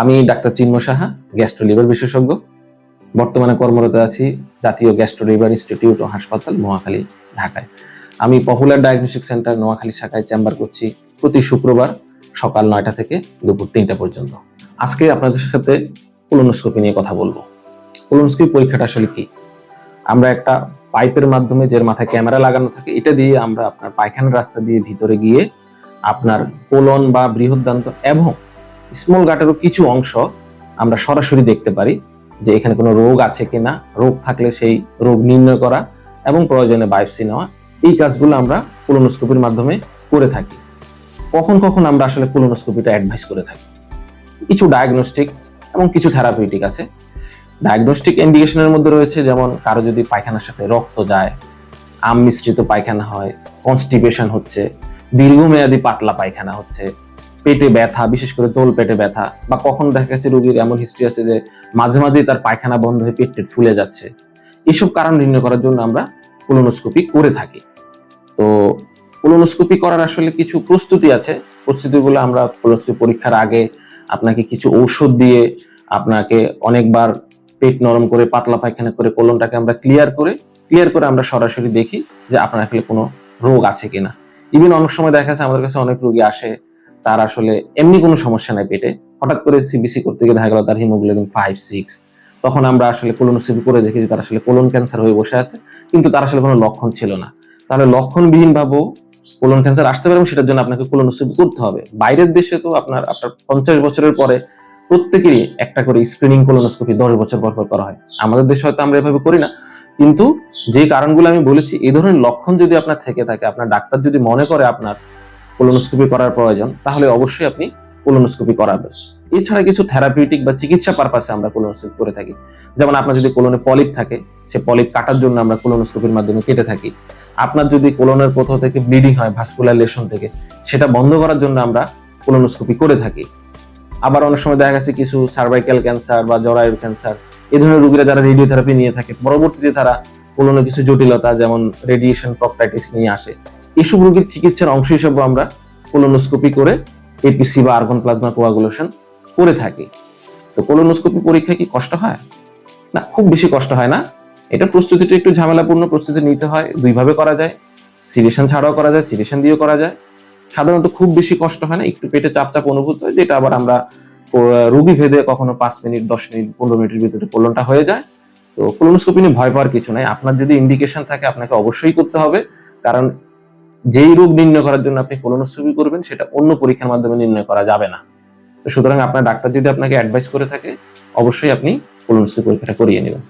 আমি ডাক্তার চিন্ময় Saha, gastro liver বিশেষজ্ঞ। বর্তমানে কর্মরত আছি জাতীয় গ্যাস্ট্রো লিভার ইনস্টিটিউট ও হাসপাতাল, নোয়াখালী, ঢাকায়। আমি পপুলার ডায়াগনস্টিক সেন্টার নোয়াখালী শাখায় চেম্বার করছি প্রতি শুক্রবার সকাল 9টা থেকে দুপুর 3টা পর্যন্ত। আজকে আপনাদের সাথে কোলোনোস্কোপি নিয়ে কথা বলবো। কোলোনোস্কোপি পরীক্ষাটা আসলে কি? আমরা একটা পাইপের মাধ্যমে, যে মাথায় ক্যামেরা লাগানো থাকে, এটা দিয়ে আমরা আপনার পায়খানার রাস্তা দিয়ে ভিতরে গিয়ে আপনার কোলন বা বৃহদান্ত এবং স্মল গাটেরও কিছু অংশ আমরা সরাসরি দেখতে পারি যে এখানে কোনো রোগ আছে কিনা, রোগ থাকলে সেই রোগ নির্ণয় করা এবং প্রয়োজনে বায়োপসি নেওয়া। এই কাজগুলো আমরা কোলোনোস্কোপির মাধ্যমে করে থাকি। কখন কখন আমরা আসলে কোলোনোস্কোপিটা অ্যাডভাইস করে থাকি? কিছু ডায়াগনস্টিক এবং কিছু থেরাপিউটিক আছে। ডায়াগনস্টিক ইন্ডিকেশনের মধ্যে রয়েছে যেমন কারো যদি পায়খানার সাথে রক্ত যায়, আম মিশ্রিত পায়খানা হয়, কনস্টিপেশন হচ্ছে, দীর্ঘমেয়াদী পাতলা পায়খানা হচ্ছে, পেটে ব্যথা, বিশেষ করে তোল পেটে ব্যথা, বা কখন দেখা গেছে রোগীর এমন হিস্ট্রি আছে যে মাঝে মাঝেই তার পায়খানা বন্ধ হয়ে পেট ফুলে যাচ্ছে। এসব কারণ নির্ণয় করার জন্য আমরা কোলোনোস্কোপি করে থাকি। তো কোলোনোস্কোপি করার আসলে কিছু প্রস্তুতি আছে। প্রস্তুতিগুলো আমরা কোলোনোস্কোপি পরীক্ষার আগে আপনাকে কিছু ঔষধ দিয়ে আপনাকে অনেকবার পেট নরম করে পাতলা পায়খানা করে কোলনটাকে আমরা ক্লিয়ার করে আমরা সরাসরি দেখি যে আপনার আসলে কোনো রোগ আছে কিনা। ইভেন অনেক সময় দেখা যাচ্ছে আমাদের কাছে অনেক রোগী আসে, তার আসলে এমনি কোনো সমস্যা নাই পেটে, হঠাৎ করে সিবিসি করতে গিয়ে দেখা গেল তার হিমোগ্লোবিন 5-6, তখন আমরা আসলে কোলোনোস্কোপি করে দেখি যে তার আসলে কোলন ক্যান্সার হয়ে বসে আছে, কিন্তু তার আসলে কোনো লক্ষণ ছিল না। তাহলে লক্ষণবিহীন ভাবেও কোলন ক্যান্সার আসতে পারে এবং সেটার জন্য আপনাকে কোলোনোস্কোপি করতে হবে। বাইরের দেশে তো আপনার 50 বছরের পরে প্রত্যেকেরই একটা করে স্ক্রিনিং কোলোনোস্কোপি 10 বছর পর করা হয়। আমাদের দেশে হয়তো আমরা এভাবে করি না, কিন্তু যে কারণগুলো আমি বলেছি, এই ধরনের লক্ষণ যদি আপনার থেকে থাকে, আপনার ডাক্তার যদি মনে করে আপনার কোলোনোস্কোপি করার প্রয়োজন, তাহলে অবশ্যই আপনি কোলোনোস্কোপি করাবেন। এছাড়া কিছু থেরাপিউটিক বা চিকিৎসা পারপাসে আমরা কোলোনোস্কোপি করে থাকি। যেমন আপনার যদি কোলনে পলিপ থাকে, সে পলিপ কাটার জন্য আমরা কোলোনোস্কোপির মাধ্যমে কেটে থাকি। আপনার যদি কোলনের কোথাও থেকে ব্লিডিং হয় ভাস্কুলার লেশন থেকে, সেটা বন্ধ করার জন্য আমরা কোলোনোস্কোপি করে থাকি। আবার অনেক সময় দেখা গেছে কিছু সার্ভাইকাল ক্যান্সার বা জরায়ুর ক্যান্সার, এই ধরনের রোগীরা যারা রেডিওথেরাপি নিয়ে থাকে, পরবর্তীতে তারা কোলনে কিছু জটিলতা যেমন রেডিয়েশন প্রক্টাইটিস নিয়ে আসে। এসব রোগীর চিকিৎসার অংশ হিসেবে আমরা কোলোনোস্কোপি করে এপিসি বা আর্গন প্লাজমা কোয়াগুলেশন করে থাকি। তো কোলোনোস্কোপি পরীক্ষা কি কষ্ট হয়? না, খুব বেশি কষ্ট হয় না। এটা প্রস্তুতিটা একটু ঝামেলাপূর্ণ, প্রস্তুতি নিতে হয়। দুইভাবে করা যায়, সিডেশন ছাড়াও করা যায়, সিডেশন দিয়েও করা যায়। সাধারণত খুব বেশি কষ্ট হয় না, একটু পেটে চাপ চাপ অনুভূত হয়, যেটা আবার আমরা রোগী ভেদে কখনো 5 মিনিট, 10 মিনিট, 15 মিনিটের ভিতরে কোলনটা হয়ে যায়। তো কোলোনোস্কোপি নিয়ে ভয় পাওয়ার কিছু নাই। আপনার যদি ইন্ডিকেশন থাকে আপনাকে অবশ্যই করতে হবে, কারণ যেই রোগ নির্ণয় করার জন্য আপনি কোলোনোস্কোপি করবেন সেটা অন্য পরীক্ষার মাধ্যমে নির্ণয় করা যাবে না। তো সুতরাং আপনার ডাক্তার যদি আপনাকে অ্যাডভাইস করে থাকে, অবশ্যই আপনি কোলোনোস্কোপি পরীক্ষাটা করিয়ে নেবেন।